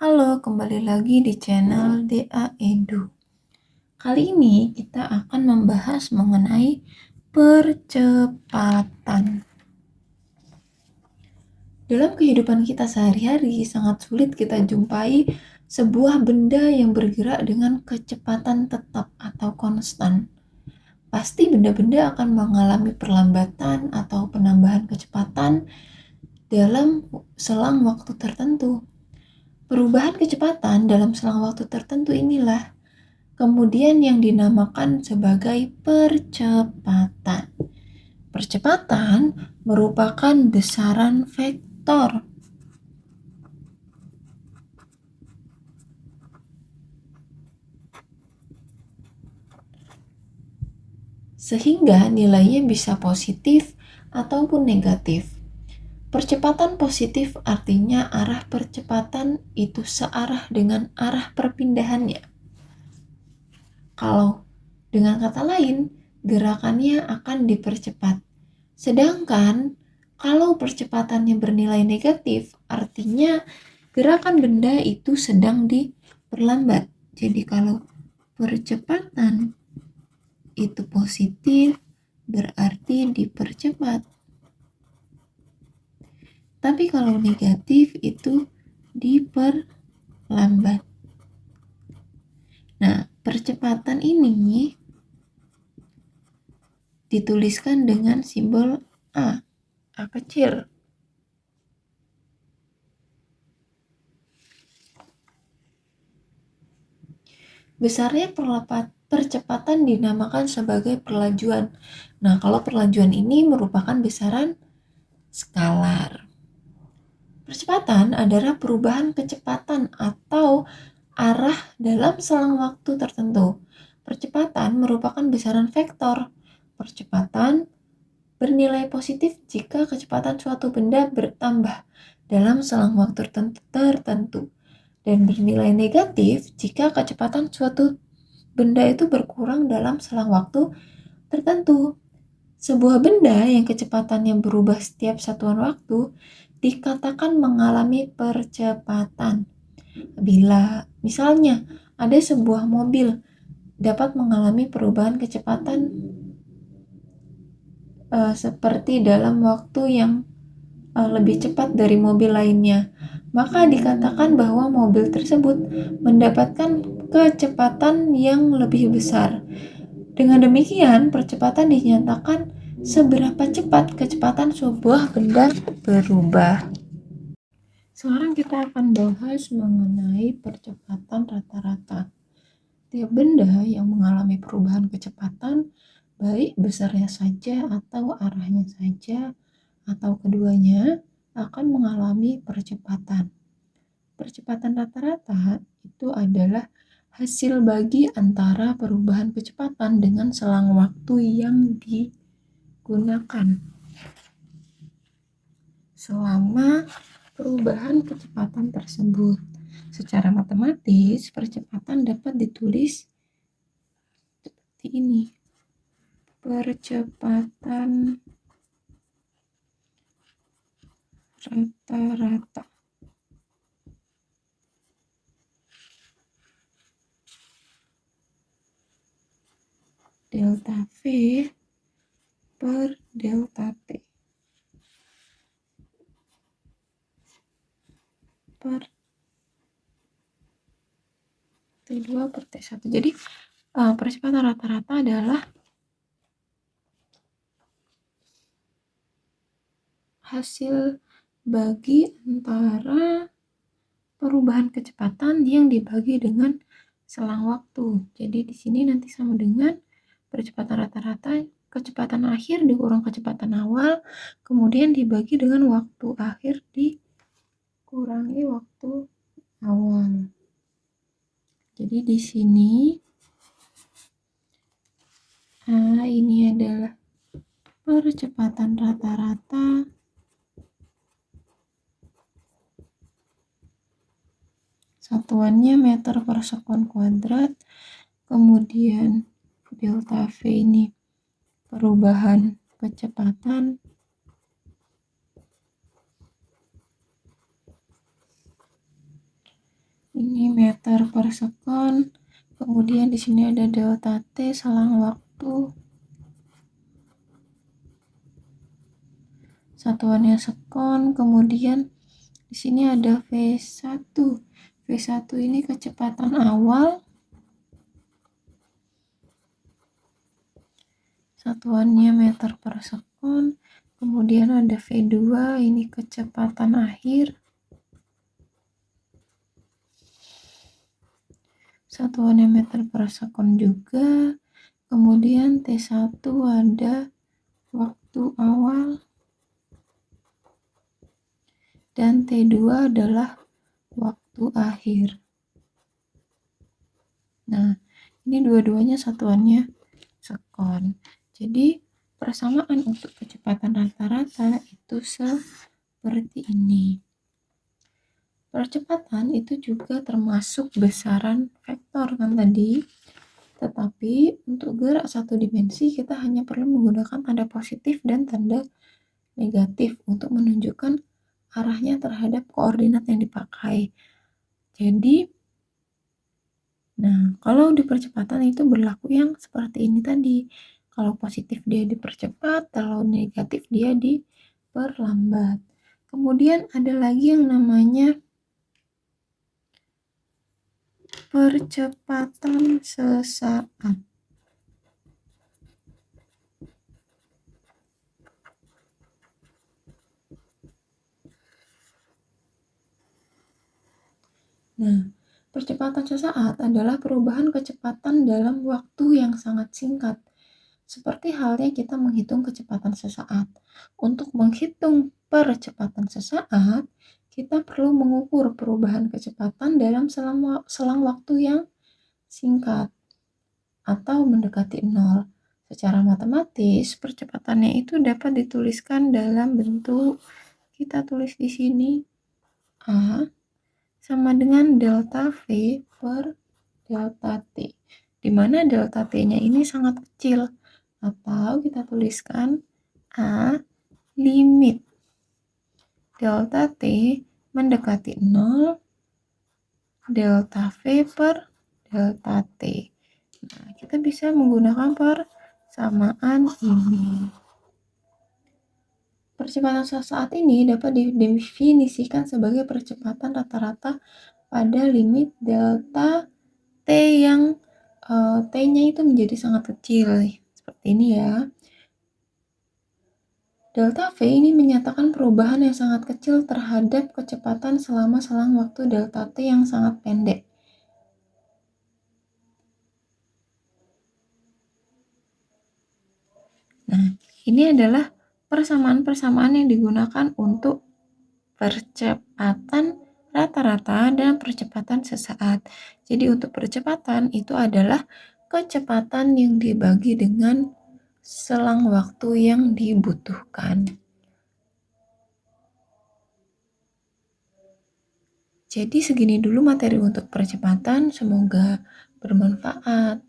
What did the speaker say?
Halo, kembali lagi di channel DA Edu. Kali ini kita akan membahas mengenai percepatan. Dalam kehidupan kita sehari-hari, sangat sulit kita jumpai sebuah benda yang bergerak dengan kecepatan tetap atau konstan. Pasti benda-benda akan mengalami perlambatan atau penambahan kecepatan dalam selang waktu tertentu. Perubahan kecepatan dalam selang waktu tertentu inilah kemudian yang dinamakan sebagai percepatan. Percepatan merupakan besaran vektor. Sehingga nilainya bisa positif ataupun negatif. Percepatan positif artinya arah percepatan itu searah dengan arah perpindahannya. Kalau dengan kata lain, gerakannya akan dipercepat. Sedangkan kalau percepatannya bernilai negatif, artinya gerakan benda itu sedang diperlambat. Jadi kalau percepatan itu positif, berarti dipercepat. Tapi kalau negatif itu diperlambat. Nah, percepatan ini dituliskan dengan simbol A kecil. Besarnya percepatan dinamakan sebagai perlajuan. Nah, kalau perlajuan ini merupakan besaran skalar. Percepatan adalah perubahan kecepatan atau arah dalam selang waktu tertentu. Percepatan merupakan besaran vektor. Percepatan bernilai positif jika kecepatan suatu benda bertambah dalam selang waktu tertentu dan bernilai negatif jika kecepatan suatu benda itu berkurang dalam selang waktu tertentu. Sebuah benda yang kecepatannya berubah setiap satuan waktu dikatakan mengalami percepatan. Bila misalnya ada sebuah mobil dapat mengalami perubahan kecepatan seperti dalam waktu yang lebih cepat dari mobil lainnya, maka dikatakan bahwa mobil tersebut mendapatkan kecepatan yang lebih besar. Dengan demikian, percepatan dinyatakan seberapa cepat kecepatan sebuah benda berubah. Sekarang kita akan bahas mengenai percepatan rata-rata. Tiap benda yang mengalami perubahan kecepatan, baik besarnya saja atau arahnya saja, atau keduanya, akan mengalami percepatan. Percepatan rata-rata itu adalah hasil bagi antara perubahan kecepatan dengan selang waktu yang digunakan. Selama perubahan kecepatan tersebut, secara matematis, percepatan dapat ditulis seperti ini. Percepatan rata-rata. Delta V per delta T per T2 per T1. Jadi percepatan rata-rata adalah hasil bagi antara perubahan kecepatan yang dibagi dengan selang waktu. Jadi di sini nanti sama dengan percepatan rata-rata, kecepatan akhir dikurang kecepatan awal, kemudian dibagi dengan waktu akhir dikurangi waktu awal. Jadi di sini ini adalah percepatan rata-rata satuannya meter per sekon kuadrat, kemudian delta V ini perubahan kecepatan, meter per sekon, kemudian di sini ada delta T selang waktu, satuannya sekon, kemudian di sini ada V1. V1 ini kecepatan awal, satuannya meter per sekon, kemudian ada V2, ini kecepatan akhir, satuannya meter per sekon juga, kemudian T1 ada waktu awal, dan T2 adalah waktu akhir. Nah, ini dua-duanya satuannya sekon. Jadi, persamaan untuk kecepatan rata-rata itu seperti ini. Percepatan itu juga termasuk besaran vektor kan tadi. Tetapi untuk gerak satu dimensi kita hanya perlu menggunakan tanda positif dan tanda negatif untuk menunjukkan arahnya terhadap koordinat yang dipakai. Jadi, kalau di percepatan itu berlaku yang seperti ini tadi. Kalau positif dia dipercepat, kalau negatif dia diperlambat. Kemudian ada lagi yang namanya percepatan sesaat. Nah, percepatan sesaat adalah perubahan kecepatan dalam waktu yang sangat singkat. Seperti halnya kita menghitung kecepatan sesaat. Untuk menghitung percepatan sesaat, kita perlu mengukur perubahan kecepatan dalam selang waktu yang singkat atau mendekati nol. Secara matematis, percepatannya itu dapat dituliskan dalam bentuk, kita tulis di sini, A sama dengan delta V per delta T, di mana delta T-nya ini sangat kecil, atau kita tuliskan A limit delta T mendekati 0 delta V per delta T. Nah, kita bisa menggunakan persamaan ini. Percepatan sesaat ini dapat didefinisikan sebagai percepatan rata-rata pada limit delta T yang T-nya itu menjadi sangat kecil. Seperti ini ya. Delta V ini menyatakan perubahan yang sangat kecil terhadap kecepatan selama selang waktu delta T yang sangat pendek. Nah, ini adalah persamaan-persamaan yang digunakan untuk percepatan rata-rata dan percepatan sesaat. Jadi untuk percepatan itu adalah kecepatan yang dibagi dengan selang waktu yang dibutuhkan. Jadi segini dulu materi untuk percepatan, semoga bermanfaat.